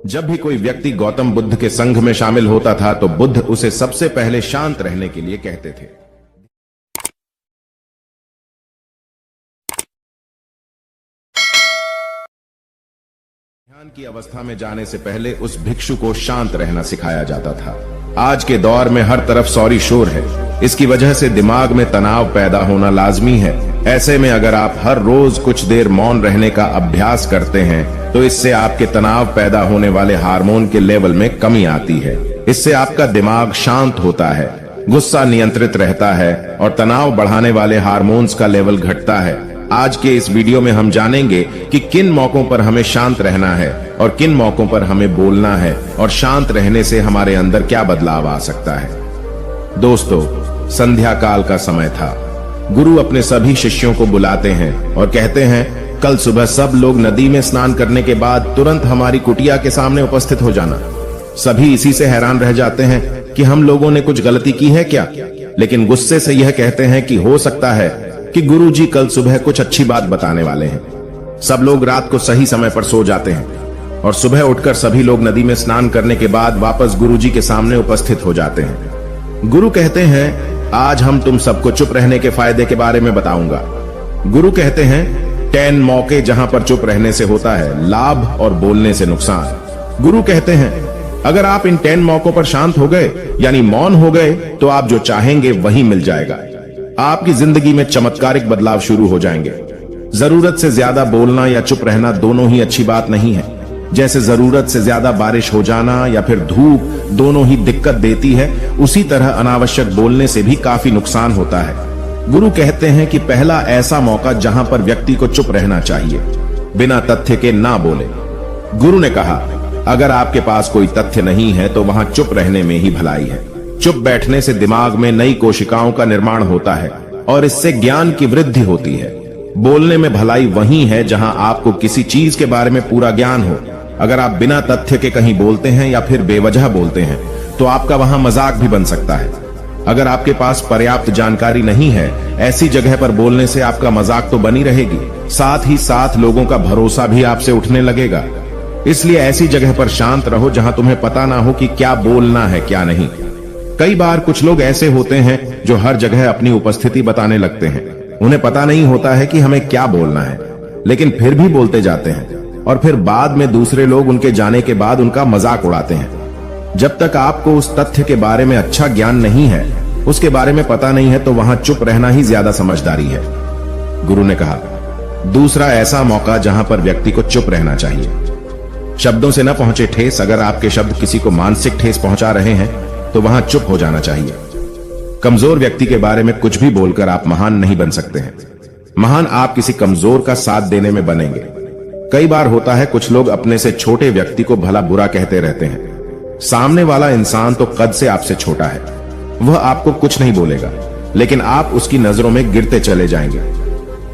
जब भी कोई व्यक्ति गौतम बुद्ध के संघ में शामिल होता था तो बुद्ध उसे सबसे पहले शांत रहने के लिए कहते थे। ध्यान की अवस्था में जाने से पहले उस भिक्षु को शांत रहना सिखाया जाता था। आज के दौर में हर तरफ सौरी शोर है। इसकी वजह से दिमाग में तनाव पैदा होना लाजमी है। ऐसे में अगर आप हर रोज कुछ देर मौन रहने का अभ्यास करते हैं तो इससे आपके तनाव पैदा होने वाले हार्मोन के लेवल में कमी आती है। इससे आपका दिमाग शांत होता है, गुस्सा नियंत्रित रहता है और तनाव बढ़ाने वाले हार्मोन्स का लेवल घटता है। आज के इस वीडियो में हम जानेंगे कि किन मौकों पर हमें शांत रहना है और किन मौकों पर हमें बोलना है और शांत रहने से हमारे अंदर क्या बदलाव आ सकता है। दोस्तों, संध्या काल का समय था। गुरु अपने सभी शिष्यों को बुलाते हैं और कहते हैं, कल सुबह सब लोग नदी में स्नान करने के बाद तुरंत हमारी कुटिया के सामने उपस्थित हो जाना। सभी इसी से हैरान रह जाते हैं कि हम लोगों ने कुछ गलती की है क्या, लेकिन गुस्से से यह कहते हैं कि हो सकता है कि गुरुजी कल सुबह कुछ अच्छी बात बताने वाले हैं। सब लोग रात को सही समय पर सो जाते हैं और सुबह उठकर सभी लोग नदी में स्नान करने के बाद वापस गुरुजी के सामने उपस्थित हो जाते हैं। गुरु कहते हैं, आज हम तुम सबको चुप रहने के फायदे के बारे में बताऊंगा। गुरु कहते हैं, 10 मौके जहां पर चुप रहने से होता है लाभ और बोलने से नुकसान। गुरु कहते हैं, अगर आप इन 10 मौकों पर शांत हो गए यानी मौन हो गए तो आप जो चाहेंगे वही मिल जाएगा। आपकी जिंदगी में चमत्कारिक बदलाव शुरू हो जाएंगे। जरूरत से ज्यादा बोलना या चुप रहना दोनों ही अच्छी बात नहीं है। जैसे जरूरत से ज्यादा बारिश हो जाना या फिर धूप दोनों ही दिक्कत देती है, उसी तरह अनावश्यक बोलने से भी काफी नुकसान होता है। गुरु कहते हैं कि पहला ऐसा मौका जहां पर व्यक्ति को चुप रहना चाहिए, बिना तथ्य के ना बोले। गुरु ने कहा, अगर आपके पास कोई तथ्य नहीं है तो वहां चुप रहने में ही भलाई है। चुप बैठने से दिमाग में नई कोशिकाओं का निर्माण होता है और इससे ज्ञान की वृद्धि होती है। बोलने में भलाई वही है जहां आपको किसी चीज के बारे में पूरा ज्ञान हो। अगर आप बिना तथ्य के कहीं बोलते हैं या फिर बेवजह बोलते हैं तो आपका वहां मजाक भी बन सकता है। अगर आपके पास पर्याप्त जानकारी नहीं है, ऐसी जगह पर बोलने से आपका मजाक तो बनी रहेगी, साथ ही साथ लोगों का भरोसा भी आपसे उठने लगेगा। इसलिए ऐसी जगह पर शांत रहो जहां तुम्हें पता ना हो कि क्या बोलना है क्या नहीं। कई बार कुछ लोग ऐसे होते हैं जो हर जगह अपनी उपस्थिति बताने लगते हैं। उन्हें पता नहीं होता है कि हमें क्या बोलना है, लेकिन फिर भी बोलते जाते हैं और फिर बाद में दूसरे लोग उनके जाने के बाद उनका मजाक उड़ाते हैं। जब तक आपको उस तथ्य के बारे में अच्छा ज्ञान नहीं है, उसके बारे में पता नहीं है, तो वहां चुप रहना ही ज्यादा समझदारी है। गुरु ने कहा, दूसरा ऐसा मौका जहां पर व्यक्ति को चुप रहना चाहिए। शब्दों से न पहुंचे ठेस। अगर आपके शब्द किसी को मानसिक ठेस पहुंचा रहे हैं तो वहां चुप हो जाना चाहिए। कमजोर व्यक्ति के बारे में कुछ भी बोलकर आप महान नहीं बन सकते हैं। महान आप किसी कमजोर का साथ देने में बनेंगे। कई बार होता है कुछ लोग अपने से छोटे व्यक्ति को भला बुरा कहते रहते हैं। सामने वाला इंसान तो कद से आपसे छोटा है, वह आपको कुछ नहीं बोलेगा, लेकिन आप उसकी नजरों में गिरते चले जाएंगे।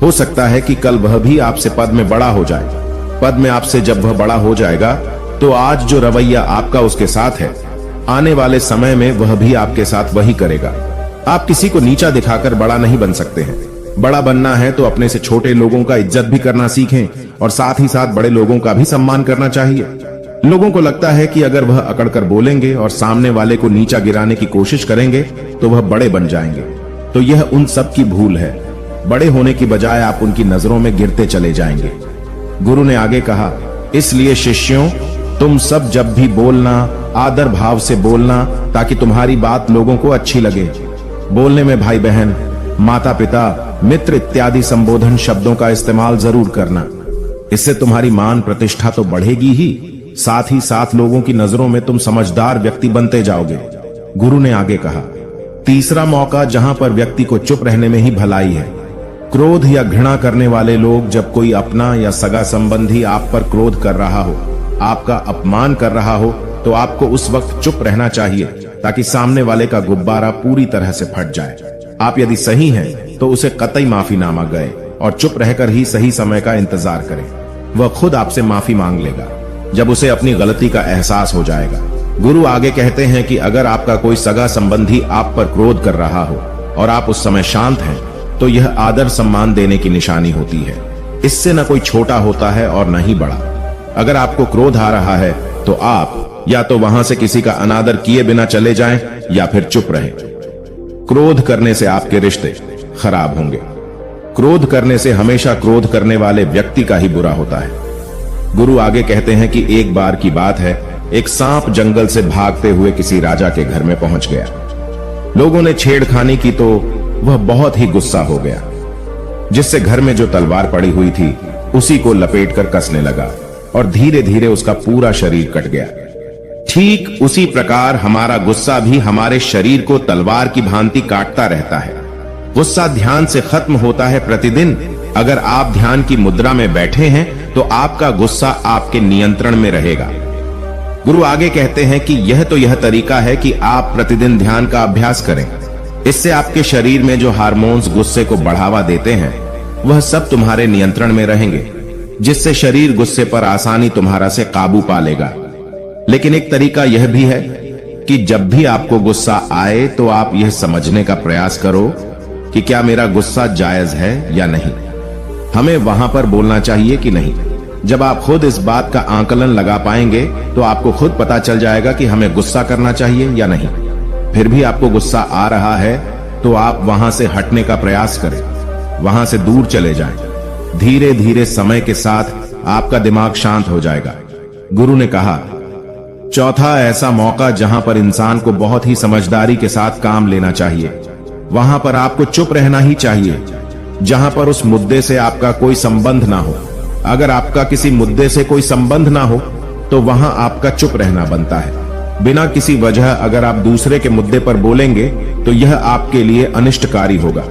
हो सकता है कि कल वह भी आपसे पद में बड़ा हो जाए। पद में आपसे जब वह बड़ा हो जाएगा तो आज जो रवैया आपका उसके साथ है, आने वाले समय में वह भी आपके साथ वही करेगा। आप किसी को नीचा दिखाकर बड़ा नहीं बन सकते हैं। बड़ा बनना है तो अपने से छोटे लोगों का इज्जत भी करना सीखें और साथ ही साथ बड़े लोगों का भी सम्मान करना चाहिए। लोगों को लगता है कि अगर वह अकड़कर बोलेंगे और सामने वाले को नीचा गिराने की कोशिश करेंगे तो वह बड़े बन जाएंगे, तो यह उन सब की भूल है। बड़े होने की बजाय आप उनकी नजरों में गिरते चले जाएंगे। गुरु ने आगे कहा, इसलिए शिष्यों, तुम सब जब भी बोलना आदर भाव से बोलना ताकि तुम्हारी बात लोगों को अच्छी लगे। बोलने में भाई बहन, माता पिता, मित्र इत्यादि संबोधन शब्दों का इस्तेमाल जरूर करना। इससे तुम्हारी मान प्रतिष्ठा तो बढ़ेगी ही, साथ ही साथ लोगों की नजरों में तुम समझदार व्यक्ति बनते जाओगे। गुरु ने आगे कहा, तीसरा मौका जहां पर व्यक्ति को चुप रहने में ही भलाई है। क्रोध या घृणा करने वाले लोग, जब कोई अपना या सगा संबंधी आप पर क्रोध कर रहा हो, आपका अपमान कर रहा हो, तो आपको उस वक्त चुप रहना चाहिए ताकि सामने वाले का गुब्बारा पूरी तरह से फट जाए। आप यदि सही हैं तो उसे कतई माफीनामा गए और चुप रहकर ही सही समय का इंतजार करें। वह खुद आपसे माफी मांग लेगा जब उसे अपनी गलती का एहसास हो जाएगा। गुरु आगे कहते हैं कि अगर आपका कोई सगा संबंधी आप पर क्रोध कर रहा हो और आप उस समय शांत हैं, तो यह आदर सम्मान देने की निशानी होती है। इससे न कोई छोटा होता है और न ही बड़ा। अगर आपको क्रोध आ रहा है तो आप या तो वहां से किसी का अनादर किए बिना चले जाएं या फिर चुप रहें। क्रोध करने से आपके रिश्ते खराब होंगे। क्रोध करने से हमेशा क्रोध करने वाले व्यक्ति का ही बुरा होता है। गुरु आगे कहते हैं कि एक बार की बात है, एक सांप जंगल से भागते हुए किसी राजा के घर में पहुंच गया। लोगों ने छेड़खानी की तो वह बहुत ही गुस्सा हो गया, जिससे घर में जो तलवार पड़ी हुई थी उसी को लपेटकर कसने लगा और धीरे धीरे उसका पूरा शरीर कट गया। ठीक उसी प्रकार हमारा गुस्सा भी हमारे शरीर को तलवार की भांति काटता रहता है। गुस्सा ध्यान से खत्म होता है प्रतिदिन। अगर आप ध्यान की मुद्रा में बैठे हैं तो आपका गुस्सा आपके नियंत्रण में रहेगा। गुरु आगे कहते हैं कि यह तरीका है कि आप प्रतिदिन ध्यान का अभ्यास करें। इससे आपके शरीर में जो हार्मोन्स गुस्से को बढ़ावा देते हैं वह सब तुम्हारे नियंत्रण में रहेंगे, जिससे शरीर गुस्से पर आसानी तुम्हारा से काबू पा लेगा। लेकिन एक तरीका यह भी है कि जब भी आपको गुस्सा आए तो आप यह समझने का प्रयास करो कि क्या मेरा गुस्सा जायज है या नहीं। हमें वहां पर बोलना चाहिए कि नहीं। जब आप खुद इस बात का आकलन लगा पाएंगे तो आपको खुद पता चल जाएगा कि हमें गुस्सा करना चाहिए या नहीं। फिर भी आपको गुस्सा आ रहा है तो आप वहां से हटने का प्रयास करें, वहां से दूर चले जाएं। धीरे धीरे समय के साथ आपका दिमाग शांत हो जाएगा। गुरु ने कहा, चौथा ऐसा मौका जहां पर इंसान को बहुत ही समझदारी के साथ काम लेना चाहिए, वहां पर आपको चुप रहना ही चाहिए, जहां पर उस मुद्दे से आपका कोई संबंध ना हो। अगर आपका किसी मुद्दे से कोई संबंध ना हो तो वहां आपका चुप रहना बनता है। बिना किसी वजह अगर आप दूसरे के मुद्दे पर बोलेंगे तो यह आपके लिए अनिष्टकारी होगा।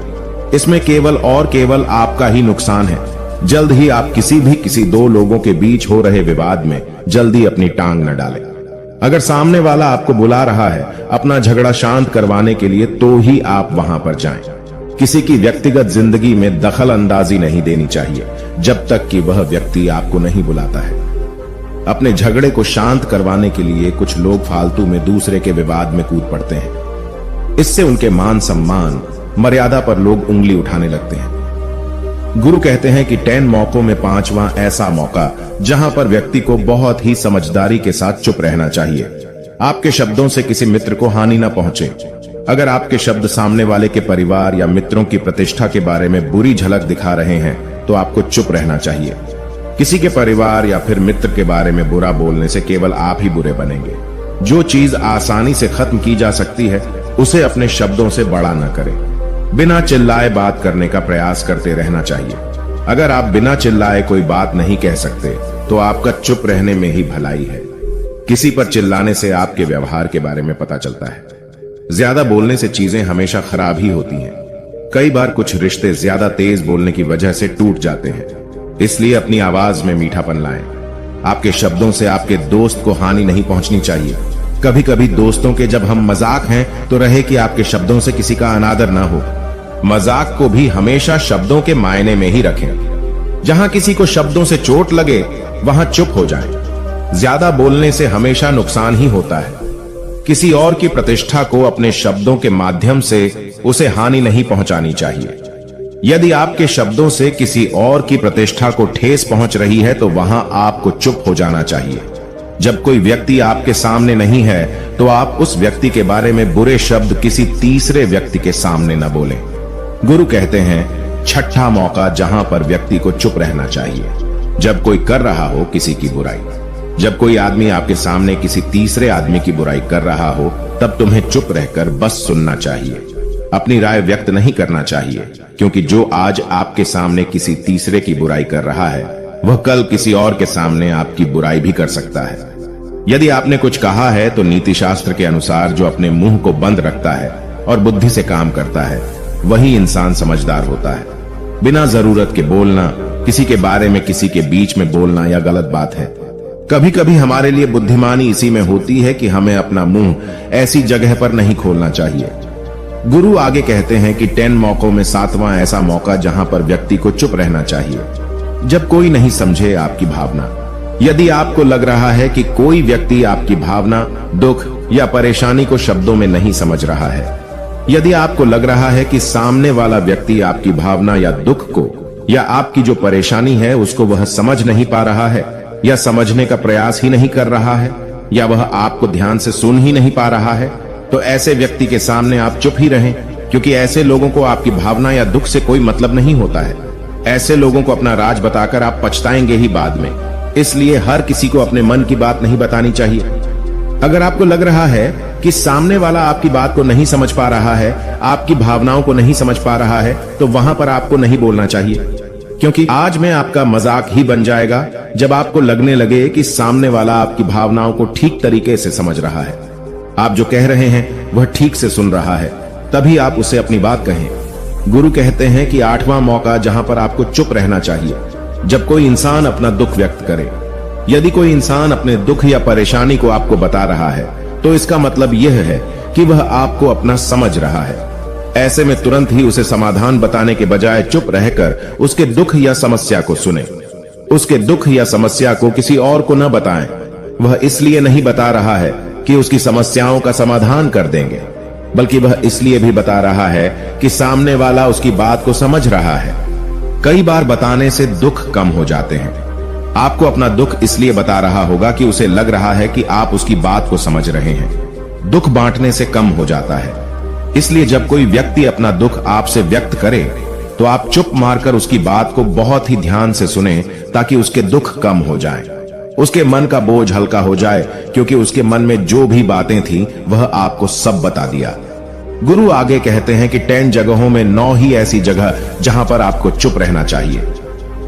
इसमें केवल और केवल आपका ही नुकसान है। जल्द ही आप किसी दो लोगों के बीच हो रहे विवाद में जल्दी अपनी टांग न डालें। अगर सामने वाला आपको बुला रहा है अपना झगड़ा शांत करवाने के लिए तो ही आप वहां पर जाएं। किसी की व्यक्तिगत जिंदगी में दखल अंदाजी नहीं देनी चाहिए जब तक कि वह व्यक्ति आपको नहीं बुलाता है। अपने झगड़े को शांत करवाने के लिए कुछ लोग फालतू में दूसरे के विवाद में कूद पड़ते हैं। इससे उनके मान सम्मान मर्यादा पर लोग उंगली उठाने लगते हैं। गुरु कहते हैं कि 10 मौकों में 5वां ऐसा मौका जहां पर व्यक्ति को बहुत ही समझदारी के साथ चुप रहना चाहिए। आपके शब्दों से किसी मित्र को हानि न पहुंचे। अगर आपके शब्द सामने वाले के परिवार या मित्रों की प्रतिष्ठा के बारे में बुरी झलक दिखा रहे हैं तो आपको चुप रहना चाहिए। किसी के परिवार या फिर मित्र के बारे में बुरा बोलने से केवल आप ही बुरे बनेंगे। जो चीज आसानी से खत्म की जा सकती है उसे अपने शब्दों से बड़ा न करें। बिना चिल्लाए बात करने का प्रयास करते रहना चाहिए। अगर आप बिना चिल्लाए कोई बात नहीं कह सकते तो आपका चुप रहने में ही भलाई है। किसी पर चिल्लाने से आपके व्यवहार के बारे में पता चलता है। ज्यादा बोलने से चीजें हमेशा खराब ही होती हैं। कई बार कुछ रिश्ते ज्यादा तेज बोलने की वजह से टूट जाते हैं। इसलिए अपनी आवाज में मीठापन लाएं। आपके शब्दों से आपके दोस्त को हानि नहीं पहुंचनी चाहिए। कभी कभी दोस्तों के जब हम मजाक हैं तो रहे कि आपके शब्दों से किसी का अनादर ना हो। मजाक को भी हमेशा शब्दों के मायने में ही रखें। जहां किसी को शब्दों से चोट लगे वहां चुप हो जाएं। ज्यादा बोलने से हमेशा नुकसान ही होता है। किसी और की प्रतिष्ठा को अपने शब्दों के माध्यम से उसे हानि नहीं पहुंचानी चाहिए। यदि आपके शब्दों से किसी और की प्रतिष्ठा को ठेस पहुंच रही है तो वहां आपको चुप हो जाना चाहिए। जब कोई व्यक्ति आपके सामने नहीं है तो आप उस व्यक्ति के बारे में बुरे शब्द किसी तीसरे व्यक्ति के सामने न बोलें। गुरु कहते हैं, छठा मौका जहां पर व्यक्ति को चुप रहना चाहिए, जब कोई कर रहा हो किसी की बुराई। जब कोई आदमी आपके सामने किसी तीसरे आदमी की बुराई कर रहा हो तब तुम्हें चुप रहकर बस सुनना चाहिए। अपनी राय व्यक्त नहीं करना चाहिए, क्योंकि जो आज आपके सामने किसी तीसरे की बुराई कर रहा है वह कल किसी और के सामने आपकी बुराई भी कर सकता है। यदि आपने कुछ कहा है तो नीति शास्त्र के अनुसार जो अपने मुंह को बंद रखता है और बुद्धि से काम करता है वही इंसान समझदार होता है। बिना जरूरत के बोलना, किसी के बारे में किसी के बीच में बोलना यह गलत बात है। कभी कभी हमारे लिए बुद्धिमानी इसी में होती है कि हमें अपना मुंह ऐसी जगह पर नहीं खोलना चाहिए। गुरु आगे कहते हैं कि 10 मौकों में 7वां ऐसा मौका जहां पर व्यक्ति को चुप रहना चाहिए, जब कोई नहीं समझे आपकी भावना। यदि आपको लग रहा है कि कोई व्यक्ति आपकी भावना, दुख या परेशानी को शब्दों में नहीं समझ रहा है, यदि आपको लग रहा है कि सामने वाला व्यक्ति आपकी भावना या दुख को या आपकी जो परेशानी है उसको वह समझ नहीं पा रहा है, या समझने का प्रयास ही नहीं कर रहा है, या वह आपको ध्यान से सुन ही नहीं पा रहा है, तो ऐसे व्यक्ति के सामने आप चुप ही रहें, क्योंकि ऐसे लोगों को आपकी भावना या दुख से कोई मतलब नहीं होता है। ऐसे लोगों को अपना राज बताकर आप पछताएंगे ही बाद में। इसलिए हर किसी को अपने मन की बात नहीं बतानी चाहिए। अगर आपको लग रहा है कि सामने वाला आपकी बात को नहीं समझ पा रहा है, आपकी भावनाओं को नहीं समझ पा रहा है, तो वहां पर आपको नहीं बोलना चाहिए, क्योंकि आज में आपका मजाक ही बन जाएगा जब आपको लगने लगे कि सामने वाला आपकी भावनाओं को ठीक तरीके से समझ रहा है, आप जो कह रहे हैं वह ठीक से सुन रहा है, तभी आप उसे अपनी बात कहें। गुरु कहते हैं कि 8वां मौका जहां पर आपको चुप रहना चाहिए, जब कोई इंसान अपना दुख व्यक्त करे। यदि कोई इंसान अपने दुख या परेशानी को आपको बता रहा है, तो इसका मतलब यह है कि वह आपको अपना समझ रहा है। ऐसे में तुरंत ही उसे समाधान बताने के बजाय चुप रहकर उसके दुख या समस्या को सुने। उसके दुख या समस्या को किसी और को न बताएं। वह इसलिए नहीं बता रहा है कि उसकी समस्याओं का समाधान कर देंगे, बल्कि वह इसलिए भी बता रहा है कि सामने वाला उसकी बात को समझ रहा है। कई बार बताने से दुख कम हो जाते हैं। आपको अपना दुख इसलिए बता रहा होगा कि उसे लग रहा है कि आप उसकी बात को समझ रहे हैं। दुख बांटने से कम हो जाता है। इसलिए जब कोई व्यक्ति अपना दुख आपसे व्यक्त करे, तो आप चुप मारकर उसकी बात को बहुत ही ध्यान से सुने, ताकि उसके दुख कम हो जाएं। उसके मन का बोझ हल्का हो जाए, क्योंकि उसके मन में जो भी बातें थी वह आपको सब बता दिया। गुरु आगे कहते हैं कि 10 जगहों में 9 ही ऐसी जगह जहां पर आपको चुप रहना चाहिए।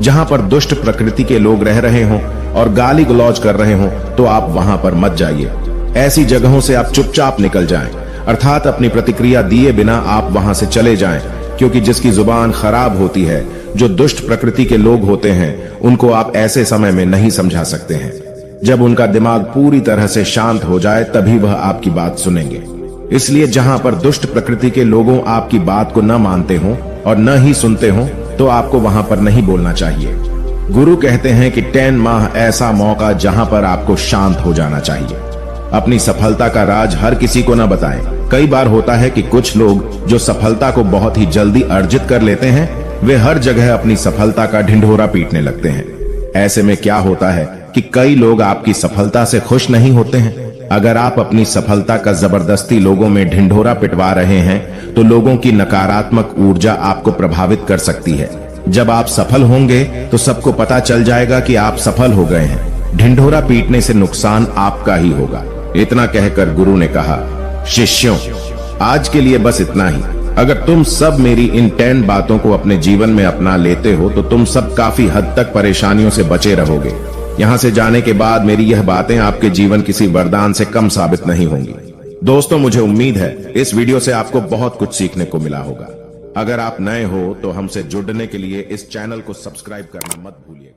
जहां पर दुष्ट प्रकृति के लोग रह रहे हों और गाली गलौज कर रहे हों, तो आप वहां पर मत जाइए। ऐसी जगहों से आप चुपचाप निकल जाएं, अर्थात अपनी प्रतिक्रिया दिए बिना आप वहां से चले जाएं, क्योंकि जिसकी जुबान खराब होती है, जो दुष्ट प्रकृति के लोग होते हैं, उनको आप ऐसे समय में नहीं समझा सकते हैं। जब उनका दिमाग पूरी तरह से शांत हो जाए, तभी वह आपकी बात सुनेंगे। इसलिए जहां पर दुष्ट प्रकृति के लोगों आपकी बात को न मानते हो और न ही सुनते हो, तो आपको वहां पर नहीं बोलना चाहिए। गुरु कहते हैं कि 10 माह ऐसा मौका जहां पर आपको शांत हो जाना चाहिए। अपनी सफलता का राज हर किसी को न बताएं। कई बार होता है कि कुछ लोग जो सफलता को बहुत ही जल्दी अर्जित कर लेते हैं, वे हर जगह अपनी सफलता का ढिंढोरा पीटने लगते हैं। ऐसे में क्या होता है कि कई लोग आपकी सफलता से खुश नहीं होते हैं। अगर आप अपनी सफलता का जबरदस्ती लोगों में ढिंढोरा पिटवा रहे हैं, तो लोगों की नकारात्मक ऊर्जा आपको प्रभावित कर सकती है। जब आप सफल होंगे, तो सबको पता चल जाएगा कि आप सफल हो गए हैं। ढिंढोरा पीटने से नुकसान आपका ही होगा। इतना कहकर गुरु ने कहा, शिष्यों, आज के लिए बस इतना ही। अगर तुम सब मेरी इन 10 बातों को अपने जीवन में अपना लेते हो, तो तुम सब काफी हद तक परेशानियों से बचे रहोगे। यहाँ से जाने के बाद मेरी यह बातें आपके जीवन किसी वरदान से कम साबित नहीं होंगी। दोस्तों, मुझे उम्मीद है इस वीडियो से आपको बहुत कुछ सीखने को मिला होगा। अगर आप नए हो तो हमसे जुड़ने के लिए इस चैनल को सब्सक्राइब करना मत भूलिए।